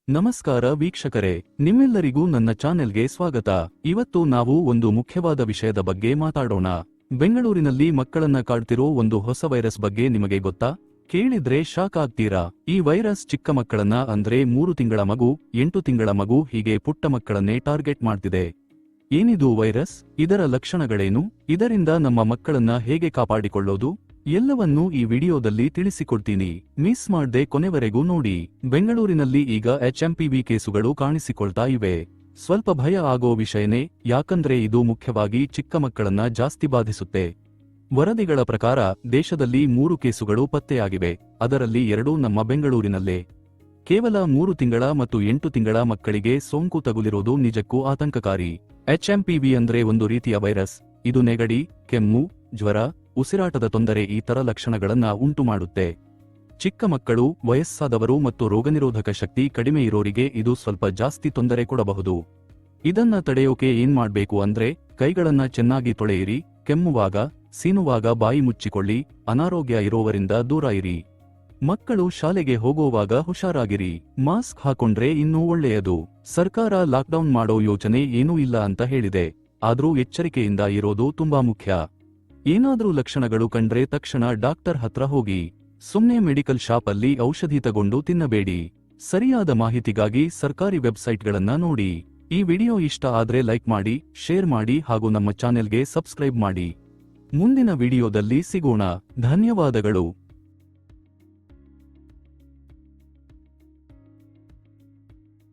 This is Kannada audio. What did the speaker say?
ನಮಸ್ಕಾರ ವೀಕ್ಷಕರೇ, ನಿಮ್ಮೆಲ್ಲರಿಗೂ ನನ್ನ ಚಾನೆಲ್ಗೆ ಸ್ವಾಗತ. ಇವತ್ತು ನಾವು ಒಂದು ಮುಖ್ಯವಾದ ವಿಷಯದ ಬಗ್ಗೆ ಮಾತಾಡೋಣ. ಬೆಂಗಳೂರಿನಲ್ಲಿ ಮಕ್ಕಳನ್ನ ಕಾಡ್ತಿರೋ ಒಂದು ಹೊಸ ವೈರಸ್ ಬಗ್ಗೆ ನಿಮಗೆ ಗೊತ್ತಾ? ಕೇಳಿದ್ರೆ ಶಾಕ್ ಆಗ್ತೀರಾ. ಈ ವೈರಸ್ ಚಿಕ್ಕ ಮಕ್ಕಳನ್ನ ಅಂದ್ರೆ 3 ತಿಂಗಳ ಮಗು, 8 ತಿಂಗಳ ಮಗು ಹೀಗೆ ಪುಟ್ಟ ಮಕ್ಕಳನ್ನೇ ಟಾರ್ಗೆಟ್ ಮಾಡ್ತಿದೆ. ಏನಿದು ವೈರಸ್? ಇದರ ಲಕ್ಷಣಗಳೇನು? ಇದರಿಂದ ನಮ್ಮ ಮಕ್ಕಳನ್ನ ಹೇಗೆ ಕಾಪಾಡಿಕೊಳ್ಳೋದು? ಎಲ್ಲವನ್ನೂ ಈ ವಿಡಿಯೋದಲ್ಲಿ ತಿಳಿಸಿಕೊಡ್ತೀನಿ. ಮಿಸ್ ಮಾಡ್ದೆ ಕೊನೆವರೆಗೂ ನೋಡಿ. ಬೆಂಗಳೂರಿನಲ್ಲಿ ಈಗ HMPV ಕೇಸುಗಳು ಕಾಣಿಸಿಕೊಳ್ತಾ ಇವೆ. ಸ್ವಲ್ಪ ಭಯ ಆಗೋ ವಿಷಯನೇ, ಯಾಕಂದ್ರೆ ಇದು ಮುಖ್ಯವಾಗಿ ಚಿಕ್ಕ ಮಕ್ಕಳನ್ನ ಜಾಸ್ತಿ ಬಾಧಿಸುತ್ತೆ. ವರದಿಗಳ ಪ್ರಕಾರ ದೇಶದಲ್ಲಿ 3 ಕೇಸುಗಳು ಪತ್ತೆಯಾಗಿವೆ. ಅದರಲ್ಲಿ 2 ನಮ್ಮ ಬೆಂಗಳೂರಿನಲ್ಲೇ. ಕೇವಲ 3 ತಿಂಗಳ ಮತ್ತು 8 ತಿಂಗಳ ಮಕ್ಕಳಿಗೆ ಸೋಂಕು ತಗುಲಿರೋದು ನಿಜಕ್ಕೂ ಆತಂಕಕಾರಿ. HMPV ಅಂದ್ರೆ ಒಂದು ರೀತಿಯ ವೈರಸ್. ಇದು ನೆಗಡಿ, ಕೆಮ್ಮು, ಜ್ವರ, ಉಸಿರಾಟದ ತೊಂದರೆ ಈ ತರ ಲಕ್ಷಣಗಳನ್ನ ಉಂಟುಮಾಡುತ್ತೆ. ಚಿಕ್ಕ ಮಕ್ಕಳು, ವಯಸ್ಸಾದವರು ಮತ್ತು ರೋಗನಿರೋಧಕ ಶಕ್ತಿ ಕಡಿಮೆ ಇರೋರಿಗೆ ಇದು ಸ್ವಲ್ಪ ಜಾಸ್ತಿ ತೊಂದರೆ ಕೊಡಬಹುದು. ಇದನ್ನ ತಡೆಯೋಕೆ ಏನ್ ಮಾಡ್ಬೇಕು ಅಂದ್ರೆ, ಕೈಗಳನ್ನ ಚೆನ್ನಾಗಿ ತೊಳೆಯಿರಿ, ಕೆಮ್ಮುವಾಗ, ಸೀನುವಾಗ ಬಾಯಿ ಮುಚ್ಚಿಕೊಳ್ಳಿ, ಅನಾರೋಗ್ಯ ಇರೋವರಿಂದ ದೂರ ಇರಿ. ಮಕ್ಕಳು ಶಾಲೆಗೆ ಹೋಗೋವಾಗ ಹುಷಾರಾಗಿರಿ, ಮಾಸ್ಕ್ ಹಾಕೊಂಡ್ರೆ ಇನ್ನೂ ಒಳ್ಳೆಯದು. ಸರ್ಕಾರ ಲಾಕ್ಡೌನ್ ಮಾಡೋ ಯೋಚನೆ ಏನೂ ಇಲ್ಲ ಅಂತ ಹೇಳಿದೆ, ಆದ್ರೂ ಎಚ್ಚರಿಕೆಯಿಂದ ಇರೋದು ತುಂಬಾ ಮುಖ್ಯ. ಏನಾದ್ರೂ ಲಕ್ಷಣಗಳು ಕಂಡ್ರೆ ತಕ್ಷಣ ಡಾಕ್ಟರ್ ಹತ್ರ ಹೋಗಿ. ಸುಮ್ನೆ ಮೆಡಿಕಲ್ ಶಾಪ್ ಅಲ್ಲಿ ಔಷಧಿ ತಗೊಂಡು ತಿನ್ನಬೇಡಿ. ಸರಿಯಾದ ಮಾಹಿತಿಗಾಗಿ ಸರ್ಕಾರಿ ವೆಬ್ಸೈಟ್ಗಳನ್ನ ನೋಡಿ. ಈ ವಿಡಿಯೋ ಇಷ್ಟ ಆದ್ರೆ ಲೈಕ್ ಮಾಡಿ, ಶೇರ್ ಮಾಡಿ ಹಾಗೂ ನಮ್ಮ ಚಾನೆಲ್ಗೆ ಸಬ್ಸ್ಕ್ರೈಬ್ ಮಾಡಿ. ಮುಂದಿನ ವಿಡಿಯೋದಲ್ಲಿ ಸಿಗೋಣ. ಧನ್ಯವಾದಗಳು.